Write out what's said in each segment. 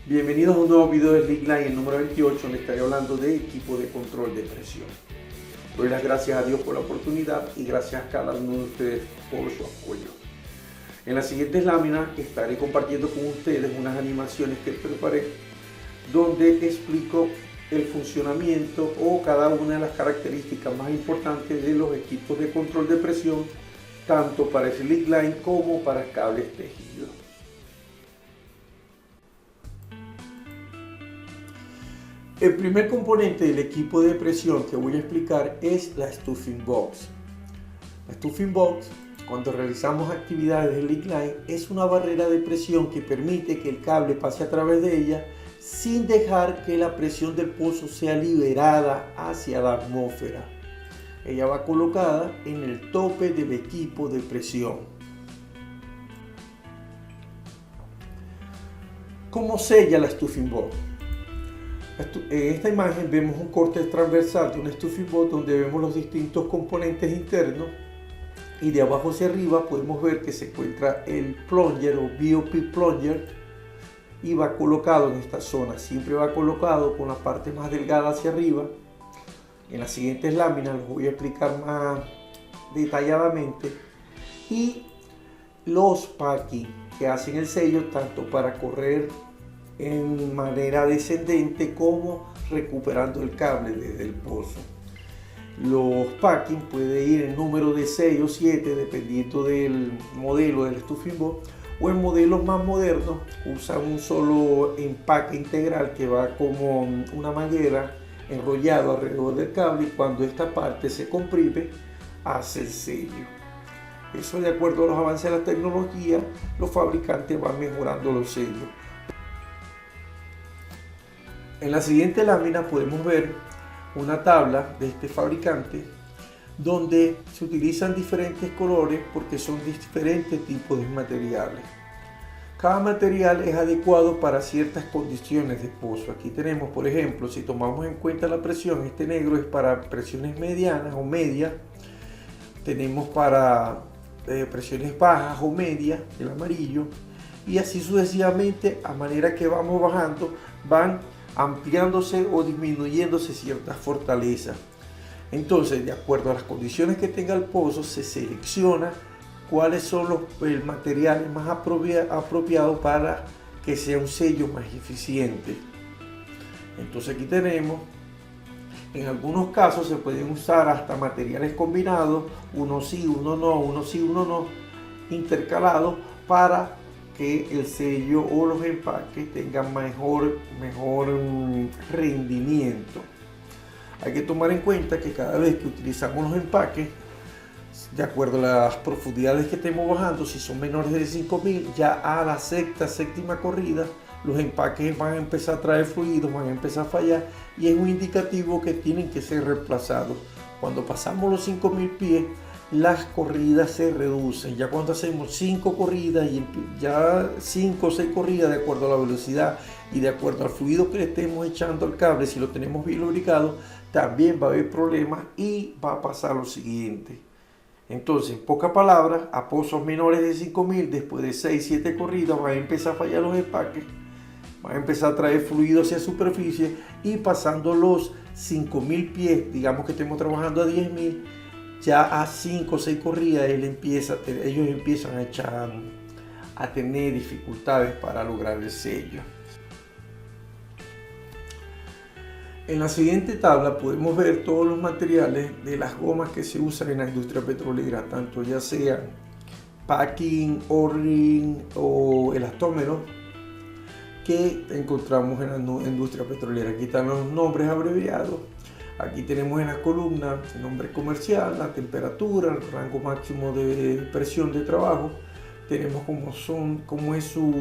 Bienvenidos a un nuevo video de Slickline, el número 28, donde estaré hablando de equipo de control de presión. Doy las gracias a Dios por la oportunidad y gracias a cada uno de ustedes por su apoyo. En las siguientes láminas estaré compartiendo con ustedes unas animaciones que preparé, donde explico el funcionamiento o cada una de las características más importantes de los equipos de control de presión, tanto para Slickline como para cables tejidos. El primer componente del equipo de presión que voy a explicar es la Stuffing Box. La Stuffing Box, cuando realizamos actividades de Slickline, es una barrera de presión que permite que el cable pase a través de ella sin dejar que la presión del pozo sea liberada hacia la atmósfera. Ella va colocada en el tope del equipo de presión. ¿Cómo sella la Stuffing Box? En esta imagen vemos un corte transversal de una Stuffing Box donde vemos los distintos componentes internos, y de abajo hacia arriba podemos ver que se encuentra el plunger o BOP plunger y va colocado en esta zona. Siempre va colocado con la parte más delgada hacia arriba. En las siguientes láminas los voy a explicar más detalladamente. Y los packing que hacen el sello tanto para correr en manera descendente como recuperando el cable desde el pozo. Los packing puede ir en número de 6 o 7 dependiendo del modelo del Stuffing Box, o en modelos más modernos usan un solo empaque integral que va como una manguera enrollado alrededor del cable, y cuando esta parte se comprime hace el sello. Eso, de acuerdo a los avances de la tecnología, los fabricantes van mejorando los sellos. En la siguiente lámina podemos ver una tabla de este fabricante donde se utilizan diferentes colores porque son diferentes tipos de materiales. Cada material es adecuado para ciertas condiciones de pozo. Aquí tenemos, por ejemplo, si tomamos en cuenta la presión, este negro es para presiones medianas o medias. Tenemos para presiones bajas o medias, el amarillo, y así sucesivamente, a manera que vamos bajando, van ampliándose o disminuyéndose ciertas fortalezas. Entonces, de acuerdo a las condiciones que tenga el pozo, se selecciona cuáles son los materiales más apropiados para que sea un sello más eficiente. Entonces aquí tenemos, en algunos casos se pueden usar hasta materiales combinados, uno sí, uno no, uno sí, uno no, intercalados, para que el sello o los empaques tengan mejor rendimiento. Hay que tomar en cuenta que cada vez que utilizamos los empaques, de acuerdo a las profundidades que estemos bajando, si son menores de 5000, ya a la séptima corrida, los empaques van a empezar a traer fluidos, van a empezar a fallar, y es un indicativo que tienen que ser reemplazados. Cuando pasamos los 5000 pies, las corridas se reducen. Ya cuando hacemos 5 corridas y ya 5 o 6 corridas, de acuerdo a la velocidad y de acuerdo al fluido que le estemos echando al cable, si lo tenemos bien lubricado, también va a haber problemas y va a pasar lo siguiente. Entonces, en pocas palabras, a pozos menores de 5000, después de 6-7 corridas, van a empezar a fallar los empaques, van a empezar a traer fluido hacia la superficie, y pasando los 5000 pies, digamos que estemos trabajando a 10000, ya a 5 o 6 corridas ellos empiezan a tener dificultades para lograr el sello. En la siguiente tabla podemos ver todos los materiales de las gomas que se usan en la industria petrolera, tanto ya sean packing, O-ring o elastómeros que encontramos en la industria petrolera. Aquí están los nombres abreviados. Aquí tenemos en la columna el nombre comercial, la temperatura, el rango máximo de presión de trabajo. Tenemos cómo es su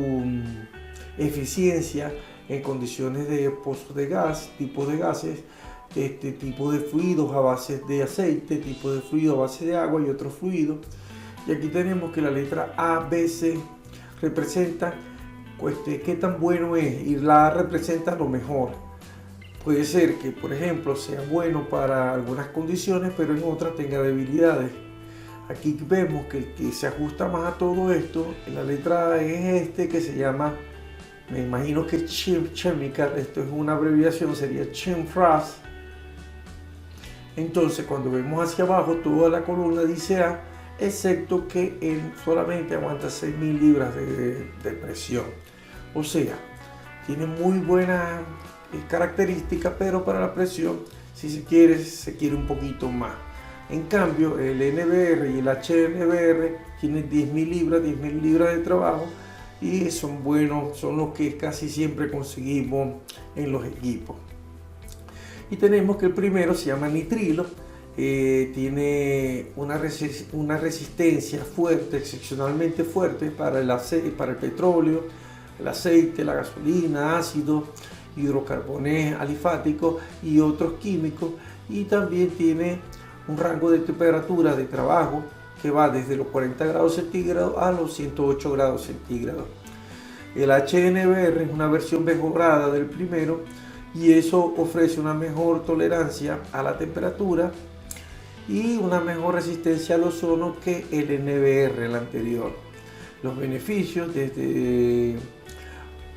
eficiencia en condiciones de pozos de gas, tipos de gases, tipo de fluidos a base de aceite, tipo de fluido a base de agua y otros fluidos. Y aquí tenemos que la letra A, B, C representa qué tan bueno es, y la A representa lo mejor. Puede ser que, por ejemplo, sea bueno para algunas condiciones, pero en otras tenga debilidades. Aquí vemos que el que se ajusta más a todo esto, en la letra A, es este que se llama Me imagino que Chemical, esto es una abreviación, sería Chemfras. Entonces cuando vemos hacia abajo, toda la columna dice A, excepto que él solamente aguanta 6.000 libras de presión. O sea, tiene muy buena característica, pero para la presión, si se quiere un poquito más. En cambio, el NBR y el HNBR tienen 10.000 libras de trabajo y son buenos, son los que casi siempre conseguimos en los equipos. Y tenemos que el primero se llama nitrilo, tiene una resistencia fuerte, excepcionalmente fuerte para el aceite, para el petróleo, el aceite, la gasolina, ácido, hidrocarbones alifáticos y otros químicos, y también tiene un rango de temperatura de trabajo que va desde los 40 grados centígrados a los 108 grados centígrados. El HNBR es una versión mejorada del primero y eso ofrece una mejor tolerancia a la temperatura y una mejor resistencia al ozono que el NBR, el anterior. Los beneficios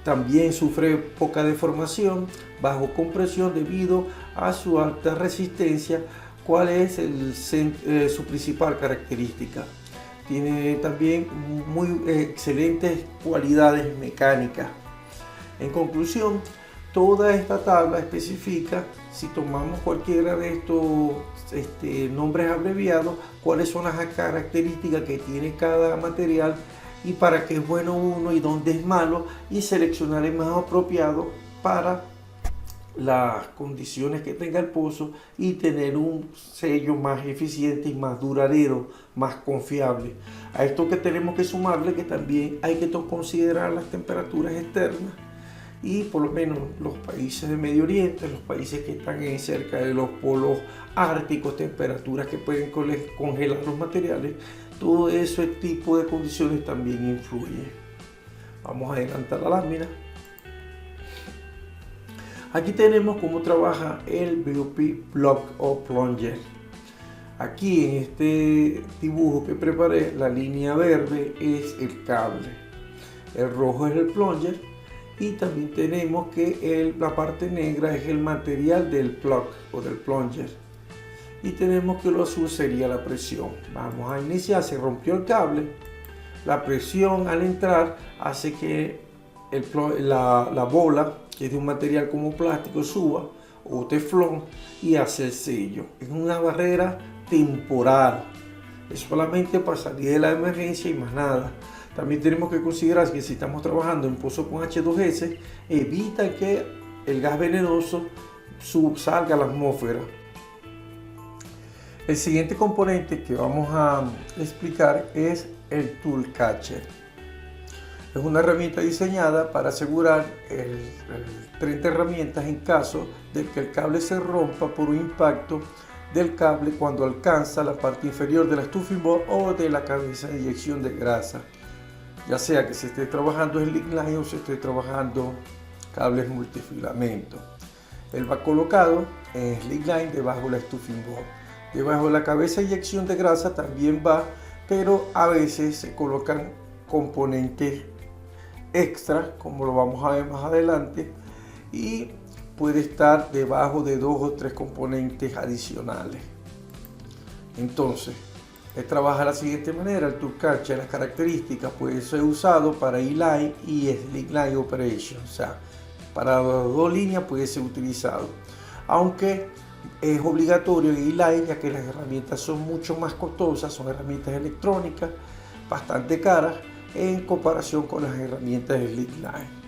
también sufre poca deformación, bajo compresión debido a su alta resistencia. ¿Cuál es su principal característica? Tiene también muy excelentes cualidades mecánicas. En conclusión, toda esta tabla especifica, si tomamos cualquiera de estos nombres abreviados, cuáles son las características que tiene cada material y para qué es bueno uno y dónde es malo, y seleccionar el más apropiado para las condiciones que tenga el pozo y tener un sello más eficiente y más duradero, más confiable. A esto que tenemos que sumarle que también hay que considerar las temperaturas externas, y por lo menos los países de Medio Oriente, los países que están cerca de los polos árticos, temperaturas que pueden congelar los materiales, todo ese tipo de condiciones también influye. Vamos a adelantar la lámina. Aquí tenemos cómo trabaja el BOP Block o Plunger. Aquí en este dibujo que preparé, la línea verde es el cable, el rojo es el plunger, y también tenemos que la parte negra es el material del plug o del plunger, y tenemos que lo azul sería la presión. Vamos a iniciar. Se rompió el cable, la presión al entrar hace que la bola, que es de un material como plástico, suba, o teflón, y hace el sello. Es una barrera temporal, es solamente para salir de la emergencia y más nada. También tenemos que considerar que si estamos trabajando en pozo con H2S, evita que el gas venenoso salga a la atmósfera. El siguiente componente que vamos a explicar es el Tool Catcher. Es una herramienta diseñada para asegurar el tren de herramientas en caso de que el cable se rompa por un impacto del cable cuando alcanza la parte inferior de la stuffing board o de la cabeza de inyección de grasa, ya sea que se esté trabajando slickline o se esté trabajando cables multifilamento. Él va colocado en slickline debajo de la stuffing board. Debajo de la cabeza de inyección de grasa también va, pero a veces se colocan componentes extra, como lo vamos a ver más adelante, y puede estar debajo de 2 o 3 componentes adicionales. Entonces, él trabaja de la siguiente manera. El Tool Catcher, las características, puede ser usado para E-line y Slickline Operation, o sea, para las dos líneas puede ser utilizado, aunque es obligatorio en E-line, ya que las herramientas son mucho más costosas, son herramientas electrónicas bastante caras en comparación con las herramientas de Slickline.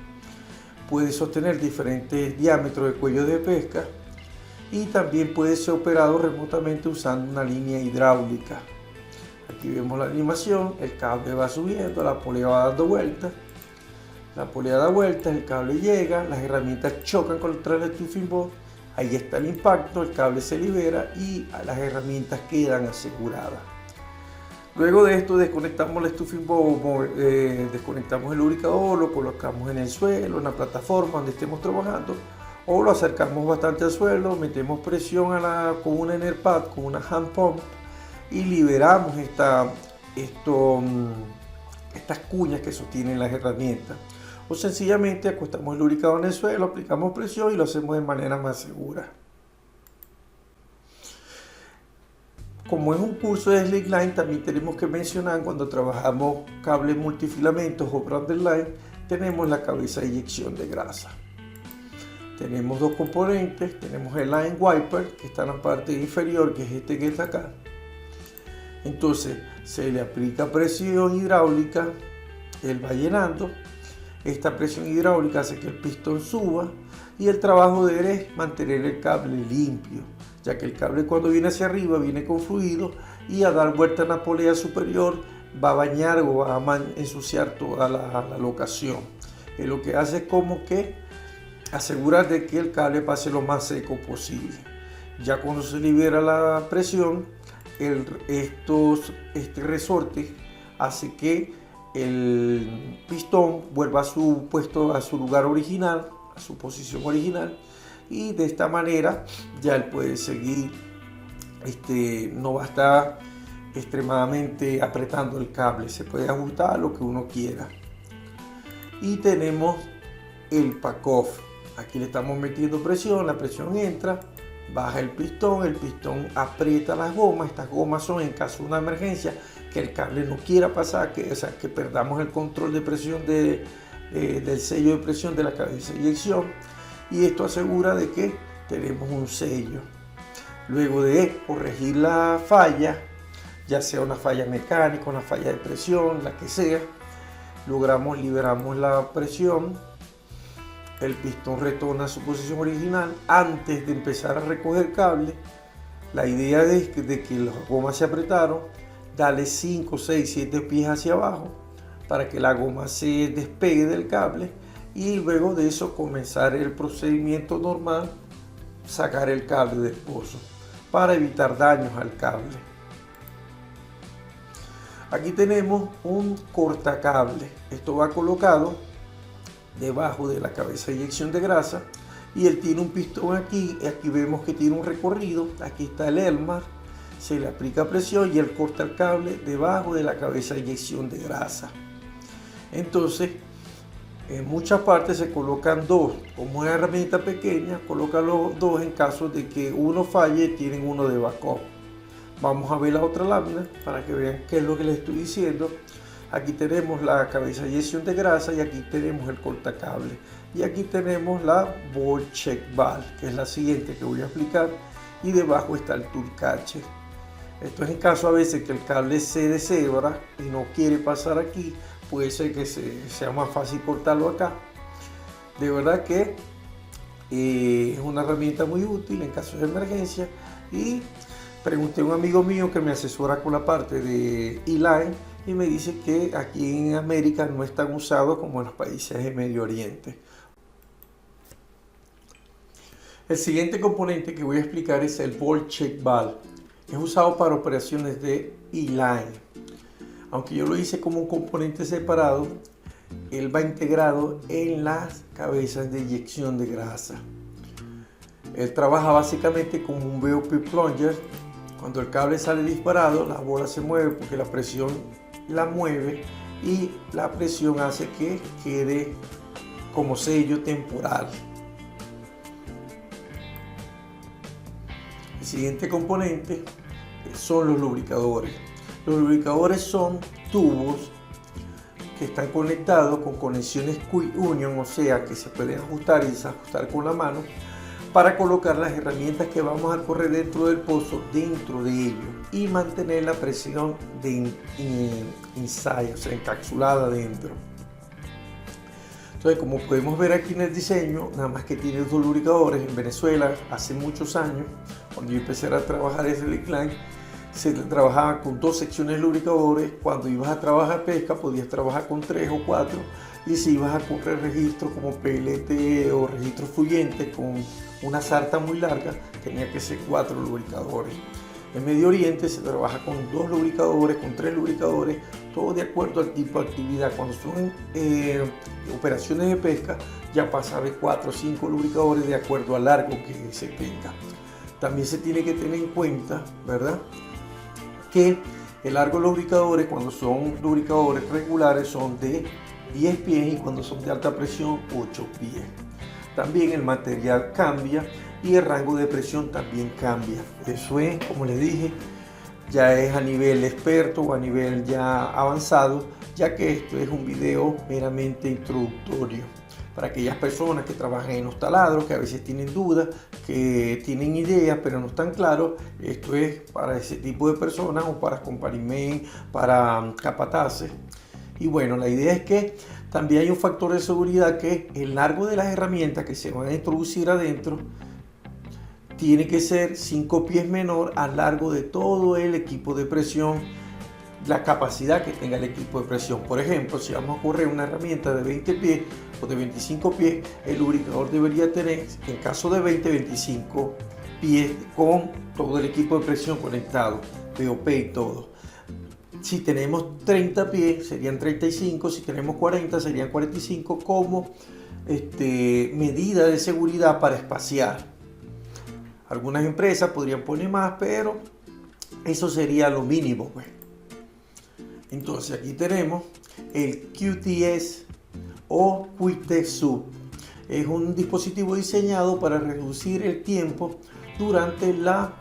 Puede sostener diferentes diámetros de cuello de pesca y también puede ser operado remotamente usando una línea hidráulica. Aquí vemos la animación, el cable va subiendo, la polea va dando vueltas, la polea da vueltas, el cable llega, las herramientas chocan contra el stuffing board, ahí está el impacto, el cable se libera y las herramientas quedan aseguradas. Luego de esto desconectamos el stuffing board, desconectamos el lubricador, lo colocamos en el suelo, en la plataforma donde estemos trabajando, o lo acercamos bastante al suelo, metemos presión con una Enerpad, con una hand pump, y liberamos estas cuñas que sostienen las herramientas. o sencillamente acostamos el lubricador en el suelo, aplicamos presión y lo hacemos de manera más segura. Como es un curso de Slickline, también tenemos que mencionar cuando trabajamos cables multifilamentos o branded line, tenemos la cabeza de inyección de grasa. Tenemos dos componentes, tenemos el line wiper que está en la parte inferior, que es este que está acá. Entonces se le aplica presión hidráulica, él va llenando. Esta presión hidráulica hace que el pistón suba y el trabajo de él es mantener el cable limpio, ya que el cable cuando viene hacia arriba viene con fluido y a dar vuelta en la polea superior va a bañar o va a ensuciar toda la locación. Y lo que hace es como que asegurar de que el cable pase lo más seco posible. Ya cuando se libera la presión, este resorte hace que el pistón vuelva a su puesto, a su lugar original, a su posición original, y de esta manera ya él puede seguir, no va a estar extremadamente apretando el cable, se puede ajustar a lo que uno quiera. Y tenemos el pack-off. Aquí le estamos metiendo presión, la presión entra, baja el pistón aprieta las gomas. Estas gomas son en caso de una emergencia, que el cable no quiera pasar, que perdamos el control de presión del sello de presión de la cabeza de inyección, y esto asegura de que tenemos un sello. Luego de corregir la falla, ya sea una falla mecánica, una falla de presión, la que sea, liberamos la presión. El pistón retorna a su posición original. Antes de empezar a recoger cable, la idea de que las gomas se apretaron, dale 5, 6, 7 pies hacia abajo para que la goma se despegue del cable, y luego de eso comenzar el procedimiento normal, sacar el cable del pozo para evitar daños al cable. Aquí tenemos un cortacable. Esto va colocado debajo de la cabeza de inyección de grasa y él tiene un pistón aquí. Aquí vemos que tiene un recorrido. Aquí está el Elmar, se le aplica presión y él corta el cable debajo de la cabeza de inyección de grasa. Entonces en muchas partes se colocan dos, como una herramienta pequeña, colocan los dos en caso de que uno falle, tienen uno de backup. Vamos a ver la otra lámina para que vean qué es lo que les estoy diciendo. Aquí tenemos la cabeza de inyección de grasa y aquí tenemos el cortacable. Y aquí tenemos la ball check valve, que es la siguiente que voy a explicar. Y debajo está el tool catcher. Esto es en caso a veces que el cable se deshebra y no quiere pasar aquí. Puede ser que sea más fácil cortarlo acá. De verdad que es una herramienta muy útil en caso de emergencia. Y pregunté a un amigo mío que me asesora con la parte de E-Line y me dice que aquí en América no es tan usado como en los países de Medio Oriente. El siguiente componente que voy a explicar es el ball check valve. Es usado para operaciones de E-Line. Aunque yo lo hice como un componente separado, él va integrado en las cabezas de inyección de grasa. Él trabaja básicamente como un BOP plunger. Cuando el cable sale disparado, la bola se mueve porque la presión la mueve y la presión hace que quede como sello temporal. El siguiente componente son los lubricadores. Los lubricadores son tubos que están conectados con conexiones quick union, o sea que se pueden ajustar y desajustar con la mano para colocar las herramientas que vamos a correr dentro del pozo dentro de ellos y mantener la presión inside, o sea, encapsulada dentro. Entonces, como podemos ver aquí en el diseño, nada más que tiene dos lubricadores. En Venezuela, hace muchos años, cuando yo empecé a trabajar en Slickline, se trabajaba con dos secciones de lubricadores. Cuando ibas a trabajar pesca, podías trabajar con 3 o 4. Y si ibas a correr registros como PLT o registros fluyentes con una sarta muy larga, tenía que ser 4 lubricadores. En Medio Oriente se trabaja con 2 lubricadores, con 3 lubricadores, todo de acuerdo al tipo de actividad. Cuando son operaciones de pesca, ya pasa de 4 o 5 lubricadores de acuerdo al largo que se tenga. También se tiene que tener en cuenta, ¿verdad?, que el largo de los lubricadores, cuando son lubricadores regulares, son de 10 pies y cuando son de alta presión 8 pies. También el material cambia y el rango de presión también cambia. Eso es, como les dije, ya es a nivel experto o a nivel ya avanzado, ya que esto es un video meramente introductorio para aquellas personas que trabajan en los taladros, que a veces tienen dudas, que tienen ideas pero no están claros. Esto es para ese tipo de personas o para compañías, para capataces. Y bueno, la idea es que también hay un factor de seguridad, que el largo de las herramientas que se van a introducir adentro tiene que ser 5 pies menor al largo de todo el equipo de presión, la capacidad que tenga el equipo de presión. Por ejemplo, si vamos a correr una herramienta de 20 pies o de 25 pies, el lubricador debería tener, en caso de 25 pies con todo el equipo de presión conectado, POP y todo. Si tenemos 30 pies serían 35, si tenemos 40 serían 45 como medida de seguridad para espaciar. Algunas empresas podrían poner más, pero eso sería lo mínimo, pues. Entonces aquí tenemos el QTS o Quick Test Sub. Es un dispositivo diseñado para reducir el tiempo durante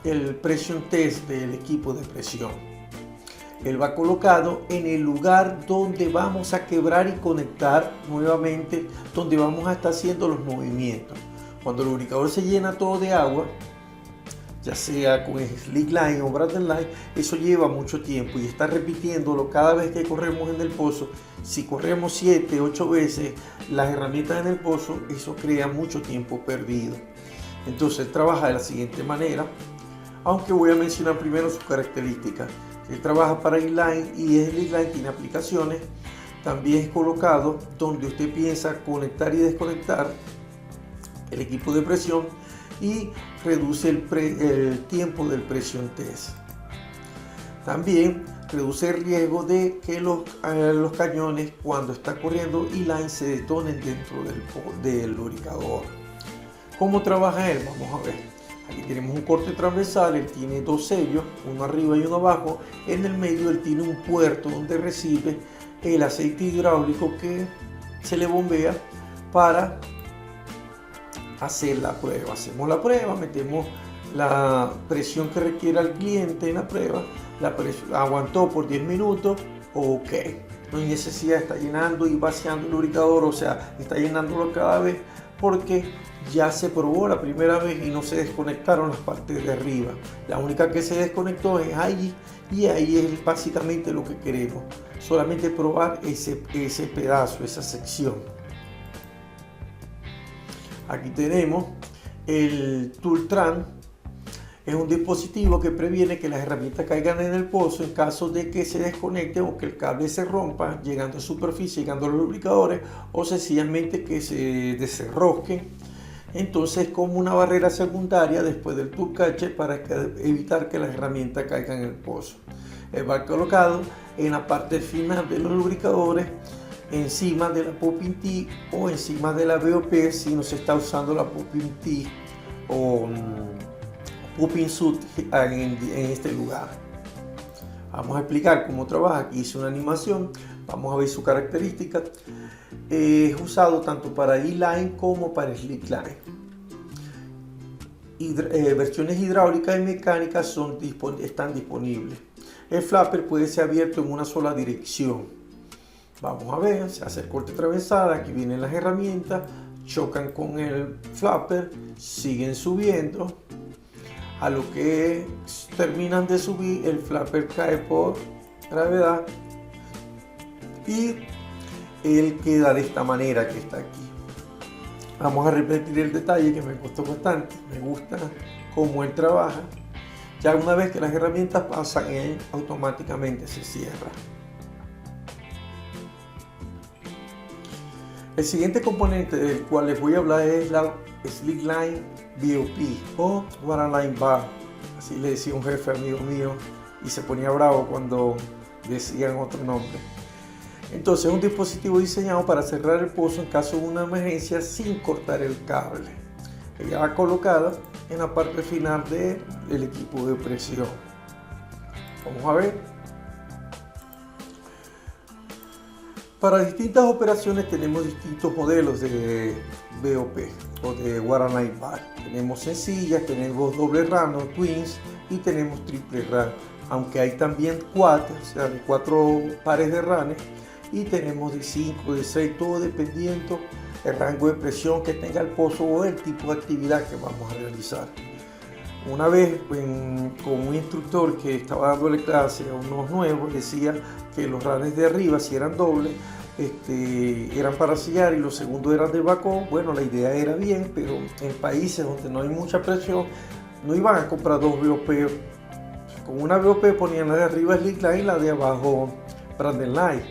el pressure test del equipo de presión. Él va colocado en el lugar donde vamos a quebrar y conectar nuevamente, donde vamos a estar haciendo los movimientos. Cuando el lubricador se llena todo de agua, ya sea con Slickline o Branded Line, eso lleva mucho tiempo y está repitiéndolo cada vez que corremos en el pozo. Si corremos 7, 8 veces las herramientas en el pozo, eso crea mucho tiempo perdido. Entonces trabaja de la siguiente manera, aunque voy a mencionar primero sus características. Él trabaja para inline y Slickline tiene aplicaciones. También es colocado donde usted piensa conectar y desconectar el equipo de presión y reduce el tiempo del pressure test. También reduce el riesgo de que los cañones, cuando está corriendo inline, se detonen dentro del lubricador. ¿Cómo trabaja él? Vamos a ver. Aquí tenemos un corte transversal. Él tiene 2 sellos, uno arriba y uno abajo. En el medio él tiene un puerto donde recibe el aceite hidráulico que se le bombea para hacer la prueba. Hacemos la prueba, metemos la presión que requiera el cliente en la prueba. La presión aguantó por 10 minutos, ok. No hay necesidad de estar llenando y vaciando el lubricador, o sea, está llenándolo cada vez, porque ya se probó la primera vez y no se desconectaron las partes de arriba. La única que se desconectó es allí, y ahí es básicamente lo que queremos. Solamente probar ese pedazo, esa sección. Aquí tenemos el Tooltran. Es un dispositivo que previene que las herramientas caigan en el pozo en caso de que se desconecten o que el cable se rompa llegando a superficie, llegando a los lubricadores, o sencillamente que se desenrosquen. Entonces, como una barrera secundaria después del tool catcher para evitar que las herramientas caigan en el pozo. Va colocado en la parte final de los lubricadores, encima de la Popping T o encima de la BOP si no se está usando la Popping T o Popping Sud en este lugar. Vamos a explicar cómo trabaja. Aquí hice una animación, vamos a ver sus características. Es usado tanto para E-Line como para Slickline. Versiones hidráulicas y mecánicas están disponibles. El flapper puede ser abierto en una sola dirección. Vamos a ver, se hace el corte transversal, aquí vienen las herramientas, chocan con el flapper, siguen subiendo. A lo que terminan de subir, el flapper cae por gravedad y él queda de esta manera que está aquí. Vamos a repetir el detalle que me costó bastante. Me gusta cómo él trabaja. Ya una vez que las herramientas pasan, él automáticamente se cierra. El siguiente componente del cual les voy a hablar es la Slickline BOP o Waterline Bar. Así le decía un jefe amigo mío y se ponía bravo cuando decían otro nombre. Entonces es un dispositivo diseñado para cerrar el pozo en caso de una emergencia sin cortar el cable. Ella va colocada en la parte final del equipo de presión. Vamos a ver. Para distintas operaciones tenemos distintos modelos de BOP o de Water Line Bar. Tenemos sencillas, tenemos doble RAM, o twins, y tenemos triple RAM. Aunque hay también quad, o sea, de 4 pares de ranes, y tenemos de 5, de 6, todo dependiendo del rango de presión que tenga el pozo o el tipo de actividad que vamos a realizar. Una vez con un instructor que estaba dándole clase a unos nuevos, decía que los ranes de arriba, si eran dobles, eran para sellar y los segundos eran de backup. Bueno, la idea era bien, pero en países donde no hay mucha presión, no iban a comprar dos BOP. Con una BOP ponían la de arriba Slickline y la de abajo Branded Line,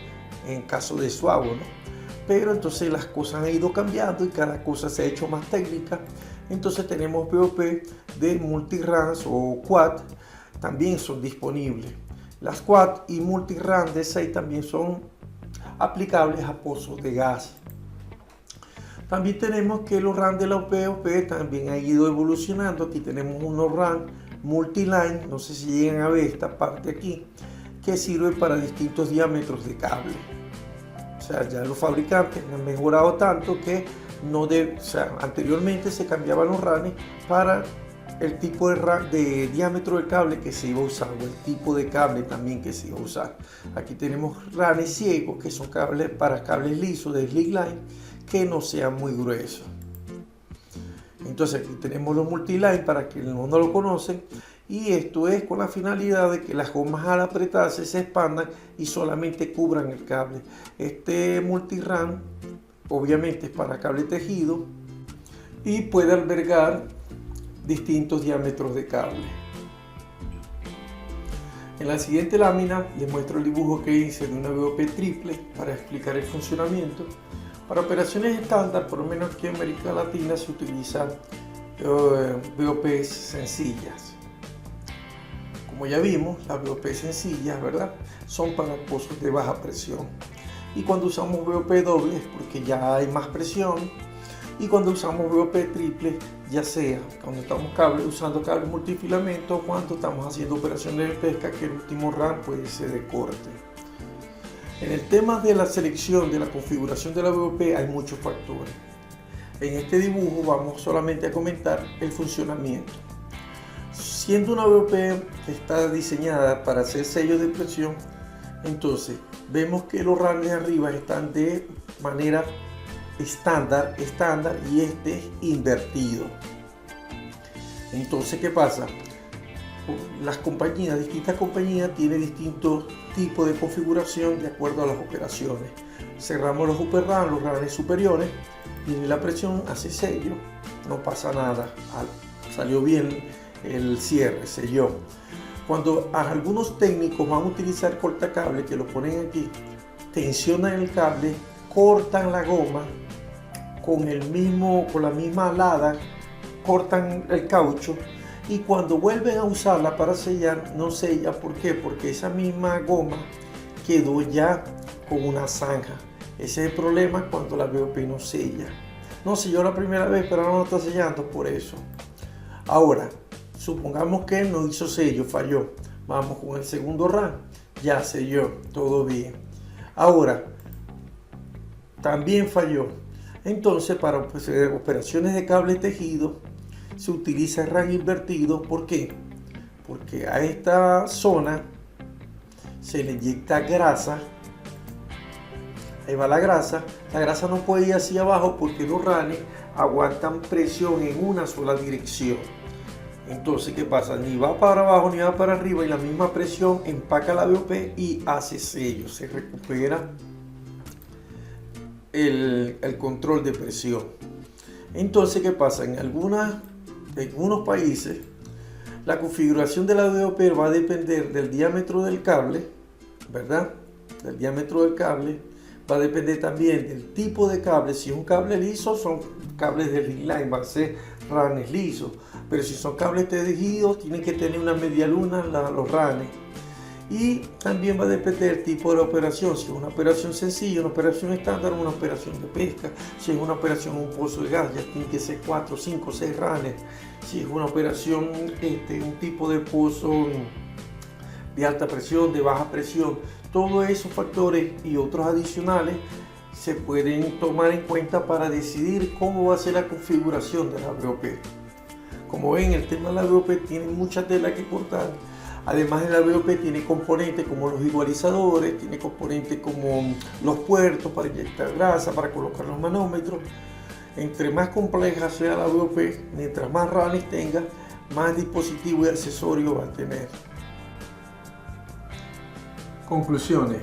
en caso de Suavo, ¿no? Pero entonces las cosas han ido cambiando y cada cosa se ha hecho más técnica. Entonces tenemos BOP de multi-rams o quad, también son disponibles. Las quad y multi-ram de 6 también son aplicables a pozos de gas. También tenemos que los RAM de la BOP también han ido evolucionando. Aquí tenemos unos RAM multi-line, no sé si llegan a ver esta parte aquí, que sirve para distintos diámetros de cable. O sea, ya los fabricantes han mejorado tanto que anteriormente se cambiaban los ranes para el tipo de diámetro del cable que se iba a usar, o el tipo de cable también que se iba a usar. Aquí tenemos ranes ciegos, que son cables para cables lisos de Slickline, que no sean muy gruesos. Entonces aquí tenemos los multiline para quienes no lo conocen, y esto es con la finalidad de que las gomas al apretarse se expandan y solamente cubran el cable. Este multiram obviamente es para cable tejido y puede albergar distintos diámetros de cable. En la siguiente lámina les muestro el dibujo que hice de una BOP triple para explicar el funcionamiento. Para operaciones estándar, por lo menos aquí en América Latina, se utilizan BOPs sencillas. Como ya vimos, las BOP sencillas, ¿verdad?, son para pozos de baja presión. Y cuando usamos BOP dobles, porque ya hay más presión. Y cuando usamos BOP triple, ya sea cuando estamos usando cables multifilamento, o cuando estamos haciendo operaciones de pesca, que el último RAM puede ser de corte. En el tema de la selección de la configuración de la BOP hay muchos factores. En este dibujo vamos solamente a comentar el funcionamiento. Siendo una BOP que está diseñada para hacer sellos de presión, entonces vemos que los ranes de arriba están de manera estándar y este es invertido. Entonces, ¿qué pasa? Distintas compañías tienen distintos tipos de configuración de acuerdo a las operaciones. Cerramos los upper RAM, los ranes superiores, viene la presión, hace sello, no pasa nada, salió bien el cierre, selló. Cuando algunos técnicos van a utilizar cortacable, que lo ponen aquí, tensionan el cable, cortan la goma con la misma alada, cortan el caucho, y cuando vuelven a usarla para sellar, no sella. ¿Por qué? Porque esa misma goma quedó ya con una zanja. Ese es el problema cuando la BOP no sella. No selló la primera vez, pero ahora no está sellando por eso. Ahora, supongamos que no hizo sello, falló. Vamos con el segundo RAM, ya selló, todo bien. Ahora, también falló. Entonces, para operaciones de cable tejido, se utiliza el RAM invertido. ¿Por qué? Porque a esta zona se le inyecta grasa. Ahí va la grasa no puede ir hacia abajo porque los ranes aguantan presión en una sola dirección. Entonces, ¿qué pasa? Ni va para abajo ni va para arriba, y la misma presión empaca la BOP y hace sello, se recupera el control de presión. Entonces, ¿qué pasa? En algunos países la configuración de la BOP va a depender del diámetro del cable, ¿verdad? Del diámetro del cable. Va a depender también del tipo de cable. Si es un cable liso, son cables de Slickline, van a ser ranes lisos. Pero si son cables tejidos, tienen que tener una media luna los ranes. Y también va a depender del tipo de la operación. Si es una operación sencilla, una operación estándar, una operación de pesca. Si es una operación en un pozo de gas, ya tiene que ser 4, 5, 6 ranes. Si es una operación, un tipo de pozo de alta presión, de baja presión, todos esos factores y otros adicionales se pueden tomar en cuenta para decidir cómo va a ser la configuración de la BOP. Como ven, el tema de la BOP tiene mucha tela que cortar. Además, la BOP tiene componentes como los igualizadores, tiene componentes como los puertos para inyectar grasa, para colocar los manómetros. Entre más compleja sea la BOP, mientras más RALIs tenga, más dispositivos y accesorios va a tener. Conclusiones.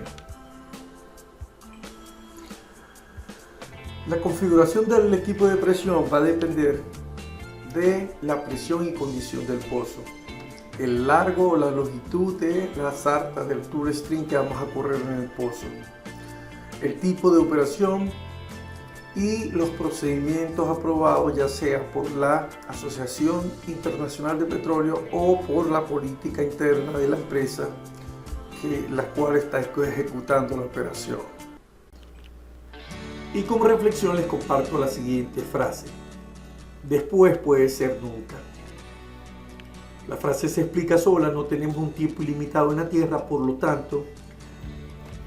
La configuración del equipo de presión va a depender de la presión y condición del pozo, el largo o la longitud de la sarta del tool string que vamos a correr en el pozo, el tipo de operación y los procedimientos aprobados, ya sea por la Asociación Internacional de Petróleo o por la política interna de la empresa la cual está ejecutando la operación. Y como reflexión les comparto la siguiente frase: después puede ser nunca. La frase se explica sola, no tenemos un tiempo ilimitado en la tierra, por lo tanto,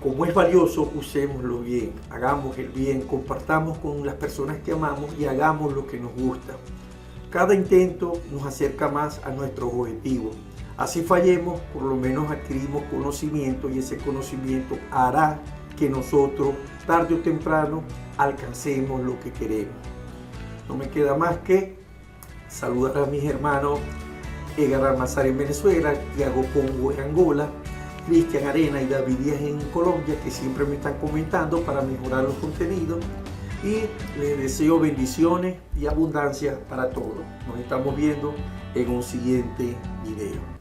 como es valioso, usémoslo bien, hagamos el bien, compartamos con las personas que amamos y hagamos lo que nos gusta. Cada intento nos acerca más a nuestros objetivos. Así fallemos, por lo menos adquirimos conocimiento y ese conocimiento hará que nosotros, tarde o temprano, alcancemos lo que queremos. No me queda más que saludar a mis hermanos Edgar Almazar en Venezuela, Thiago Pongo en Angola, Cristian Arena y David Díaz en Colombia, que siempre me están comentando para mejorar los contenidos, y les deseo bendiciones y abundancia para todos. Nos estamos viendo en un siguiente video.